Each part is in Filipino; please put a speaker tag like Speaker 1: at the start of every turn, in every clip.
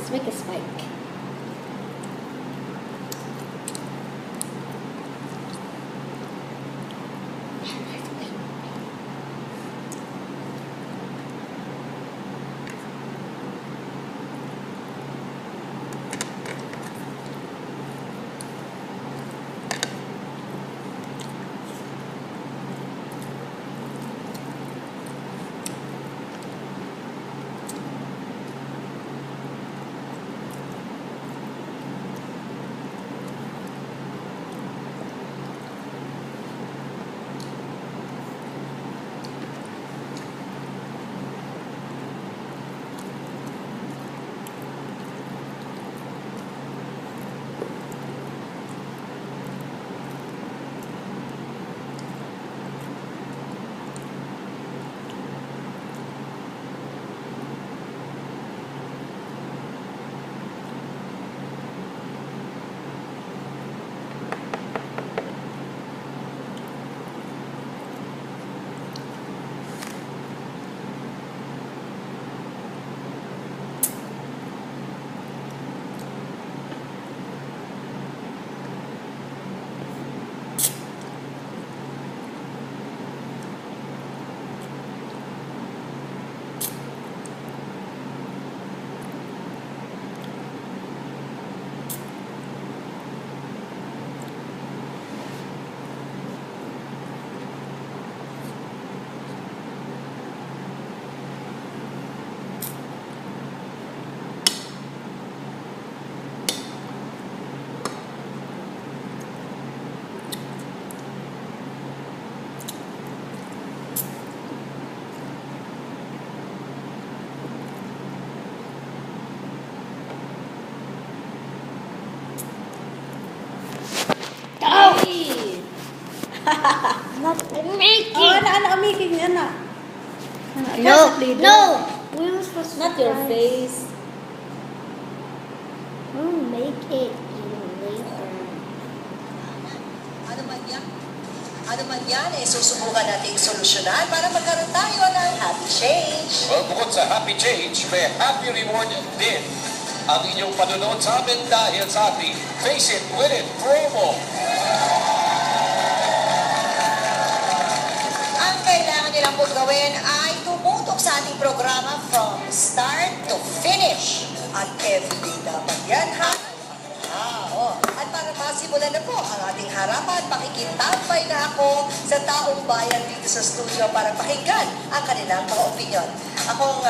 Speaker 1: Let's make a spike.
Speaker 2: Not
Speaker 1: Making.
Speaker 2: making anak.
Speaker 1: No.
Speaker 2: We were supposed to
Speaker 1: Not your
Speaker 2: surprise.
Speaker 1: face.
Speaker 2: We'll make it later.
Speaker 3: Ano man yan, susubukan nating solusyonan para magkaroon tayo ng happy change.
Speaker 4: Well, bukod sa happy change, may happy reward din ang inyong panonood sa amin dahil sa ating Face It, Win It promo.
Speaker 3: Ang kailangan nilang pong gawin ay tumutok sa ating programa from start to finish. At everyday dapat yan, ha? At para masimulan na po ang ating harapan, makikitambay na ako sa taong bayan dito sa studio para pakinggan ang kanilang mga opinyon. Akong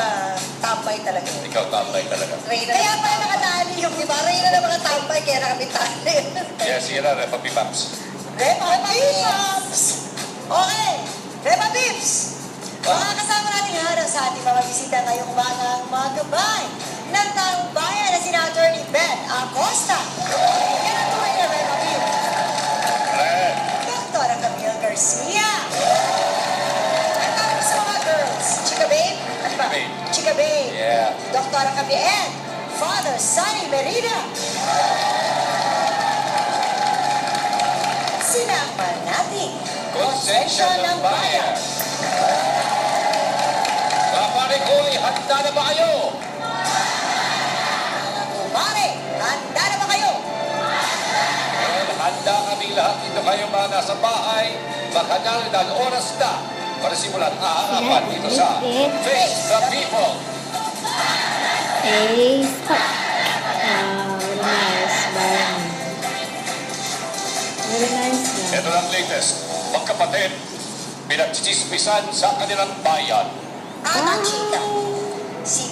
Speaker 3: tambay talaga.
Speaker 4: Ikaw tambay talaga.
Speaker 3: Kaya pala nakatali yung, di ba? Reyna na mga tambay, kaya na kami tali.
Speaker 4: Kaya sira, Repa Pipaps.
Speaker 3: Repa Pips! Okay, Repa Pips! Mga kasama natin harap sa ating mga bisita ngayong umagang mga gabay ng taong bayan na sina Attorney Ben Acosta. Yan ang tuloy na Repa Pips.
Speaker 4: Red.
Speaker 3: Dr. Camille Garcia. At tapos sa mga girls, Chika Babe? Ano ba?
Speaker 4: Babe.
Speaker 3: Chika Babe.
Speaker 4: Yeah.
Speaker 3: Dr. Camille and Father Sonny Merida. Sinama natin
Speaker 4: Konsensya ng bayan. Kapare ko, handa na ba kayo?
Speaker 3: Kumare, handa na ba kayo?
Speaker 4: Well, handa kami lahat dito kayo mga nasa bahay. Bakadal ng oras na para simulan ang harapan dito sa Face the People.
Speaker 2: A spike. Very nice. Very nice.
Speaker 4: Ito ang latest. Magkapatid, pinagchichismisan sa kanilang bayan.
Speaker 3: Ang chika, si